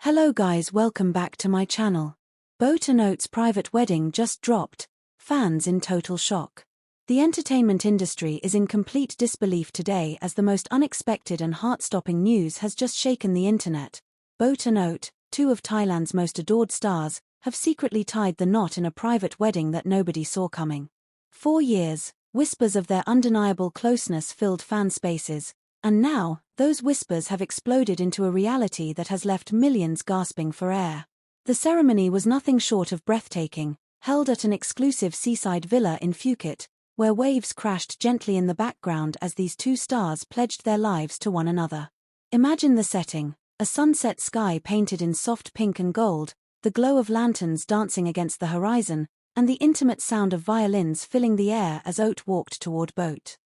Hello guys, welcome back to my channel. Boat and Oates' private wedding just dropped, fans in total shock. The entertainment industry is in complete disbelief today as the most unexpected and heart-stopping news has just shaken the internet. Boat and Oates, two of Thailand's most adored stars, have secretly tied the knot in a private wedding that nobody saw coming. 4 years, whispers of their undeniable closeness filled fan spaces, and now, those whispers have exploded into a reality that has left millions gasping for air. The ceremony was nothing short of breathtaking, held at an exclusive seaside villa in Phuket, where waves crashed gently in the background as these two stars pledged their lives to one another. Imagine the setting: a sunset sky painted in soft pink and gold, the glow of lanterns dancing against the horizon, and the intimate sound of violins filling the air as Oates walked toward Boat.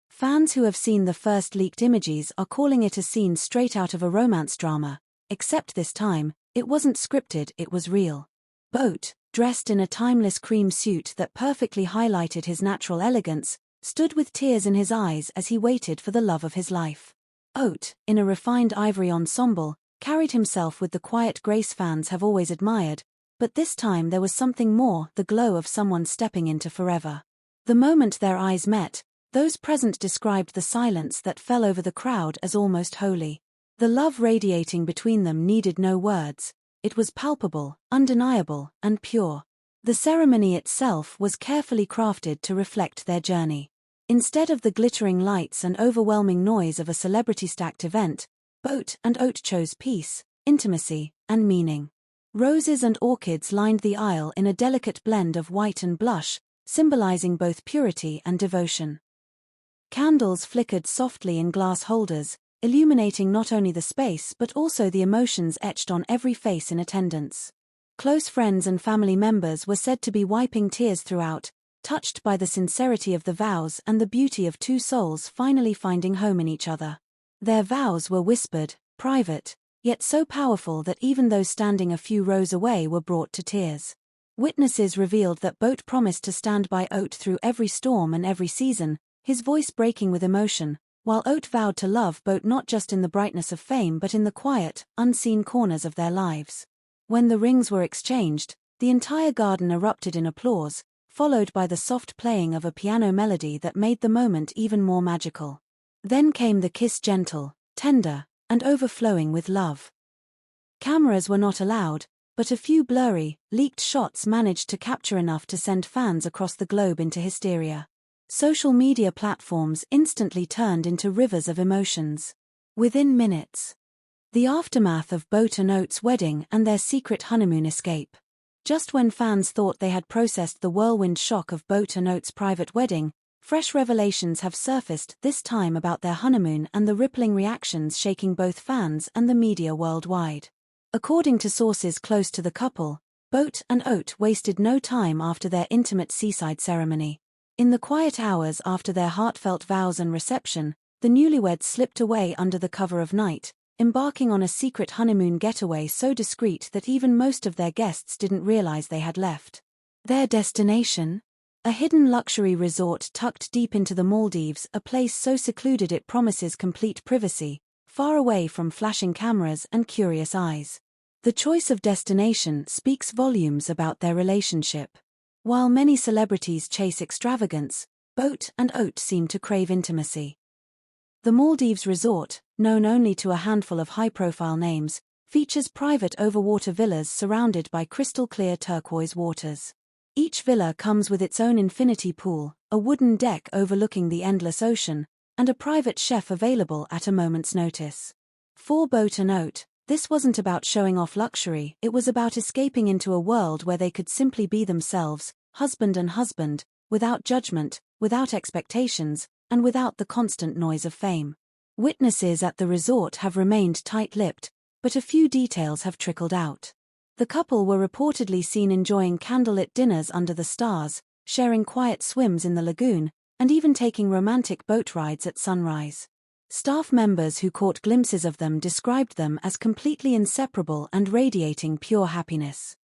Fans who have seen the first leaked images are calling it a scene straight out of a romance drama, except this time, it wasn't scripted, it was real. Boat, dressed in a timeless cream suit that perfectly highlighted his natural elegance, stood with tears in his eyes as he waited for the love of his life. Oates, in a refined ivory ensemble, carried himself with the quiet grace fans have always admired, but this time there was something more, the glow of someone stepping into forever. The moment their eyes met, those present described the silence that fell over the crowd as almost holy. The love radiating between them needed no words. It was palpable, undeniable, and pure. The ceremony itself was carefully crafted to reflect their journey. Instead of the glittering lights and overwhelming noise of a celebrity-stacked event, Boat and Oates chose peace, intimacy, and meaning. Roses and orchids lined the aisle in a delicate blend of white and blush, symbolizing both purity and devotion. Candles flickered softly in glass holders, illuminating not only the space but also the emotions etched on every face in attendance. Close friends and family members were said to be wiping tears throughout, touched by the sincerity of the vows and the beauty of two souls finally finding home in each other. Their vows were whispered, private, yet so powerful that even those standing a few rows away were brought to tears. Witnesses revealed that Boat promised to stand by Oates through every storm and every season, his voice breaking with emotion, while Oates vowed to love Boat not just in the brightness of fame but in the quiet, unseen corners of their lives. When the rings were exchanged, the entire garden erupted in applause, followed by the soft playing of a piano melody that made the moment even more magical. Then came the kiss, gentle, tender, and overflowing with love. Cameras were not allowed, but a few blurry, leaked shots managed to capture enough to send fans across the globe into hysteria. Social media platforms instantly turned into rivers of emotions. Within minutes. The aftermath of Boat and Oates' wedding and their secret honeymoon escape. Just when fans thought they had processed the whirlwind shock of Boat and Oates' private wedding, fresh revelations have surfaced, this time about their honeymoon and the rippling reactions shaking both fans and the media worldwide. According to sources close to the couple, Boat and Oates wasted no time after their intimate seaside ceremony. In the quiet hours after their heartfelt vows and reception, the newlyweds slipped away under the cover of night, embarking on a secret honeymoon getaway so discreet that even most of their guests didn't realize they had left. Their destination? A hidden luxury resort tucked deep into the Maldives, a place so secluded it promises complete privacy, far away from flashing cameras and curious eyes. The choice of destination speaks volumes about their relationship. While many celebrities chase extravagance, Boat and Oates seem to crave intimacy. The Maldives resort, known only to a handful of high-profile names, features private overwater villas surrounded by crystal-clear turquoise waters. Each villa comes with its own infinity pool, a wooden deck overlooking the endless ocean, and a private chef available at a moment's notice. For Boat and Oates, this wasn't about showing off luxury, it was about escaping into a world where they could simply be themselves, husband and husband, without judgment, without expectations, and without the constant noise of fame. Witnesses at the resort have remained tight-lipped, but a few details have trickled out. The couple were reportedly seen enjoying candlelit dinners under the stars, sharing quiet swims in the lagoon, and even taking romantic boat rides at sunrise. Staff members who caught glimpses of them described them as completely inseparable and radiating pure happiness.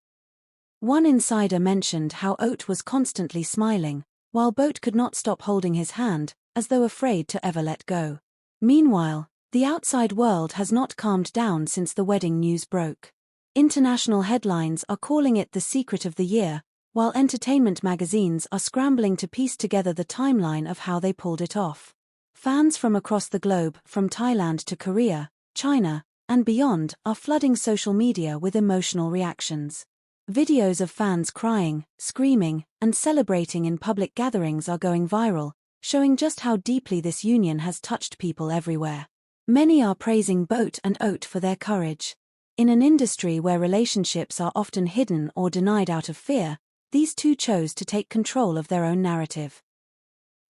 One insider mentioned how Oates was constantly smiling, while Boat could not stop holding his hand, as though afraid to ever let go. Meanwhile, The outside world has not calmed down since the wedding news broke. International headlines are calling it the secret of the year, while entertainment magazines are scrambling to piece together the timeline of how they pulled it off. Fans from across the globe, from Thailand to Korea, China, and beyond, are flooding social media with emotional reactions. Videos of fans crying, screaming, and celebrating in public gatherings are going viral, showing just how deeply this union has touched people everywhere. Many are praising Boat and Oat for their courage. In an industry where relationships are often hidden or denied out of fear, these two chose to take control of their own narrative.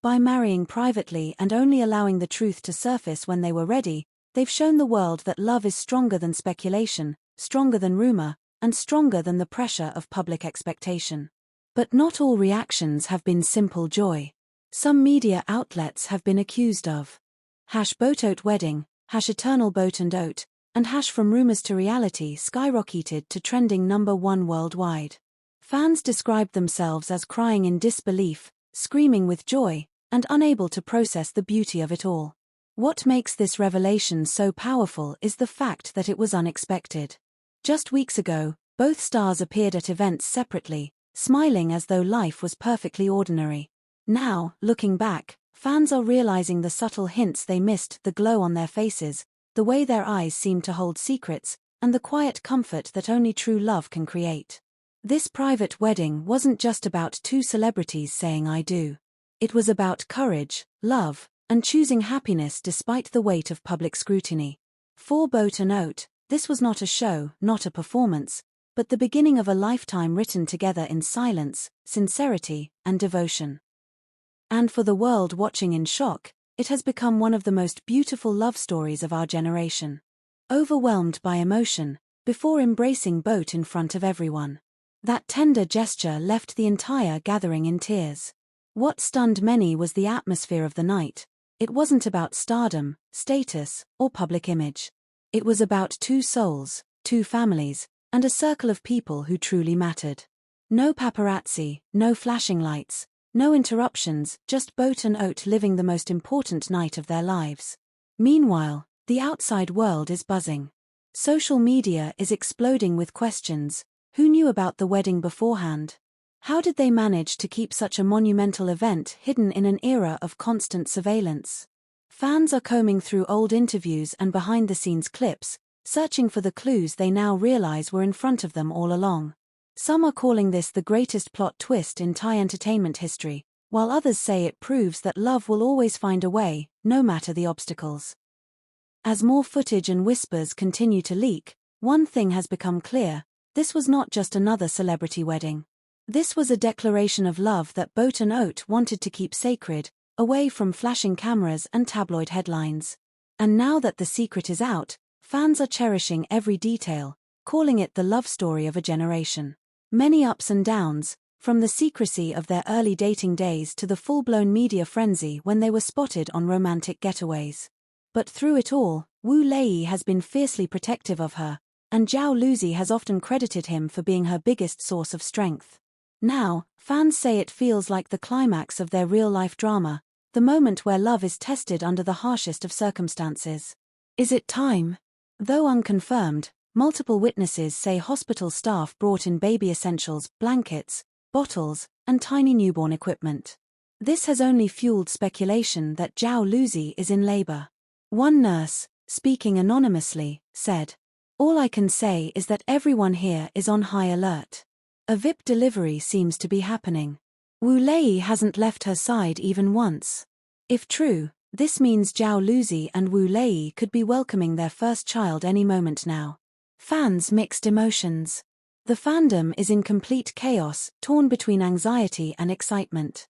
By marrying privately and only allowing the truth to surface when they were ready, they've shown the world that love is stronger than speculation, stronger than rumor, and stronger than the pressure of public expectation. But not all reactions have been simple joy. Some media outlets have been accused of #BoatOat wedding, #eternal Boat and Oat, and #from rumors to reality skyrocketed to trending #1 worldwide. Fans described themselves as crying in disbelief, screaming with joy, and unable to process the beauty of it all. What makes this revelation so powerful is the fact that it was unexpected. Just weeks ago, both stars appeared at events separately, smiling as though life was perfectly ordinary. Now, looking back, fans are realizing the subtle hints they missed: the glow on their faces, the way their eyes seemed to hold secrets, and the quiet comfort that only true love can create. This private wedding wasn't just about two celebrities saying "I do." It was about courage, love, and choosing happiness despite the weight of public scrutiny. For Boat and Oat, this was not a show, not a performance, but the beginning of a lifetime written together in silence, sincerity, and devotion. And for the world watching in shock, it has become one of the most beautiful love stories of our generation. Overwhelmed by emotion, before embracing Boat in front of everyone. That tender gesture left the entire gathering in tears. What stunned many was the atmosphere of the night. It wasn't about stardom, status, or public image. It was about two souls, two families, and a circle of people who truly mattered. No paparazzi, no flashing lights, no interruptions, just Boat and Oat living the most important night of their lives. Meanwhile, the outside world is buzzing. Social media is exploding with questions. Who knew about the wedding beforehand? How did they manage to keep such a monumental event hidden in an era of constant surveillance? Fans are combing through old interviews and behind-the-scenes clips, searching for the clues they now realize were in front of them all along. Some are calling this the greatest plot twist in Thai entertainment history, while others say it proves that love will always find a way, no matter the obstacles. As more footage and whispers continue to leak, one thing has become clear: this was not just another celebrity wedding. This was a declaration of love that Boat and Oat wanted to keep sacred, away from flashing cameras and tabloid headlines. And now that the secret is out, fans are cherishing every detail, calling it the love story of a generation. Many ups and downs, from the secrecy of their early dating days to the full-blown media frenzy when they were spotted on romantic getaways. But through it all, Wu Lei has been fiercely protective of her, and Zhao Luzi has often credited him for being her biggest source of strength. Now, fans say it feels like the climax of their real-life drama, the moment where love is tested under the harshest of circumstances. Is it time? Though unconfirmed, multiple witnesses say hospital staff brought in baby essentials, blankets, bottles, and tiny newborn equipment. This has only fueled speculation that Zhao Luzi is in labor. One nurse, speaking anonymously, said, "All I can say is that everyone here is on high alert. A VIP delivery seems to be happening." Wu Lei hasn't left her side even once. If true, this means Zhao Luzi and Wu Lei could be welcoming their first child any moment now. Fans mixed emotions. The fandom is in complete chaos, torn between anxiety and excitement.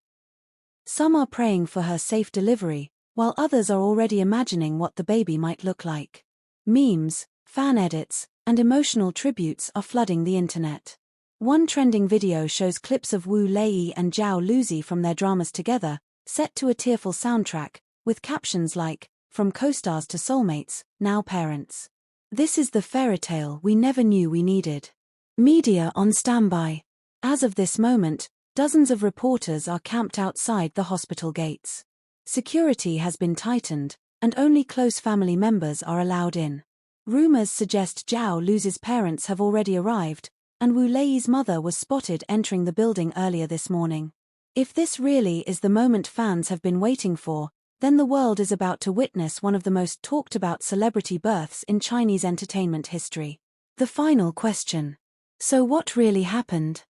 Some are praying for her safe delivery, while others are already imagining what the baby might look like. Memes, fan edits, and emotional tributes are flooding the internet. One trending video shows clips of Wu Lei and Zhao Luzi from their dramas together, set to a tearful soundtrack, with captions like, "From co-stars to soulmates, now parents. This is the fairy tale we never knew we needed." Media on standby. As of this moment, dozens of reporters are camped outside the hospital gates. Security has been tightened, and only close family members are allowed in. Rumors suggest Zhao Lu's parents have already arrived, and Wu Lei's mother was spotted entering the building earlier this morning. If this really is the moment fans have been waiting for, then the world is about to witness one of the most talked about celebrity births in Chinese entertainment history. The final question. So what really happened?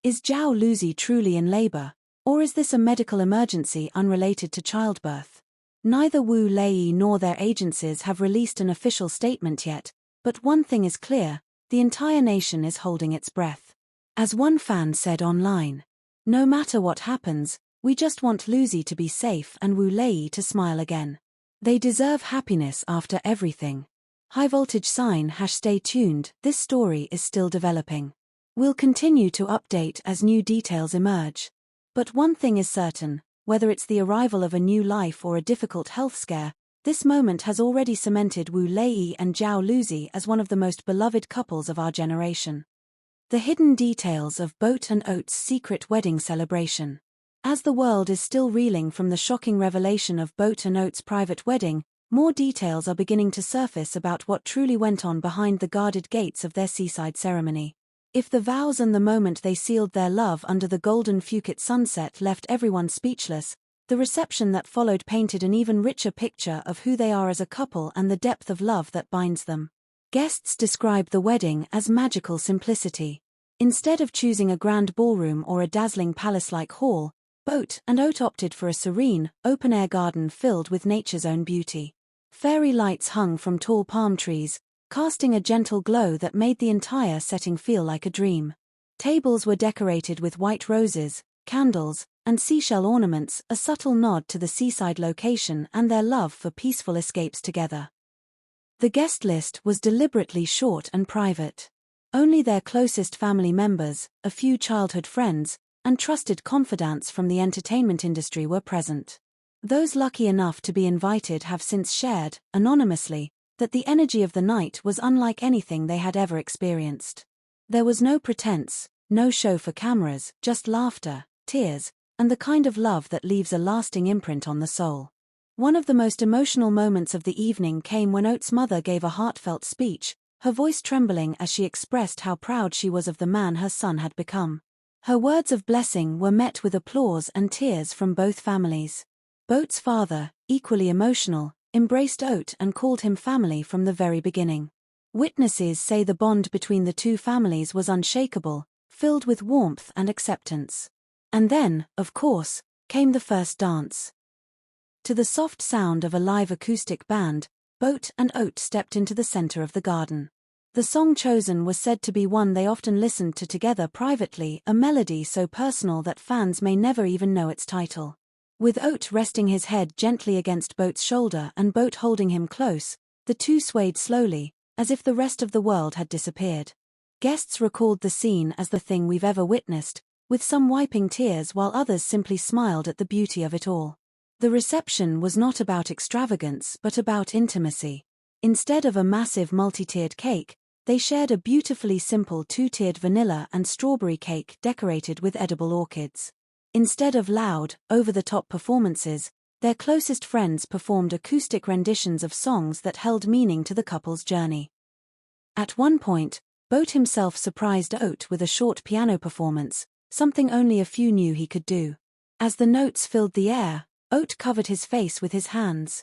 Is Zhao Luzi truly in labor, or is this a medical emergency unrelated to childbirth? Neither Wu Lei nor their agencies have released an official statement yet, but one thing is clear, the entire nation is holding its breath. As one fan said online, "No matter what happens, we just want Luzi to be safe and Wu Lei to smile again. They deserve happiness after everything." High voltage sign # stay tuned, this story is still developing. We'll continue to update as new details emerge. But one thing is certain, whether it's the arrival of a new life or a difficult health scare, this moment has already cemented Wu Lei and Zhao Luzi as one of the most beloved couples of our generation. The hidden details of Boat and Oates' secret wedding celebration. As the world is still reeling from the shocking revelation of Boat and Oates' private wedding, more details are beginning to surface about what truly went on behind the guarded gates of their seaside ceremony. If the vows and the moment they sealed their love under the golden Phuket sunset left everyone speechless, the reception that followed painted an even richer picture of who they are as a couple and the depth of love that binds them. Guests described the wedding as magical simplicity. Instead of choosing a grand ballroom or a dazzling palace-like hall, Boat and Oat opted for a serene, open-air garden filled with nature's own beauty. Fairy lights hung from tall palm trees, casting a gentle glow that made the entire setting feel like a dream. Tables were decorated with white roses, candles, and seashell ornaments, a subtle nod to the seaside location and their love for peaceful escapes together. The guest list was deliberately short and private. Only their closest family members, a few childhood friends, and trusted confidants from the entertainment industry were present. Those lucky enough to be invited have since shared, anonymously, that the energy of the night was unlike anything they had ever experienced. There was no pretense, no show for cameras, just laughter, tears, and the kind of love that leaves a lasting imprint on the soul. One of the most emotional moments of the evening came when Oates' mother gave a heartfelt speech, her voice trembling as she expressed how proud she was of the man her son had become. Her words of blessing were met with applause and tears from both families. Boat's father, equally emotional, embraced Oat and called him family from the very beginning. Witnesses say the bond between the two families was unshakable, filled with warmth and acceptance. And then, of course, came the first dance. To the soft sound of a live acoustic band, Boat and Oat stepped into the center of the garden. The song chosen was said to be one they often listened to together privately, a melody so personal that fans may never even know its title. With Oat resting his head gently against Boat's shoulder and Boat holding him close, the two swayed slowly, as if the rest of the world had disappeared. Guests recalled the scene as the thing we've ever witnessed, with some wiping tears while others simply smiled at the beauty of it all. The reception was not about extravagance but about intimacy. Instead of a massive multi-tiered cake, they shared a beautifully simple two-tiered vanilla and strawberry cake decorated with edible orchids. Instead of loud, over-the-top performances, their closest friends performed acoustic renditions of songs that held meaning to the couple's journey. At one point, Boat himself surprised Oat with a short piano performance, something only a few knew he could do. As the notes filled the air, Oat covered his face with his hands,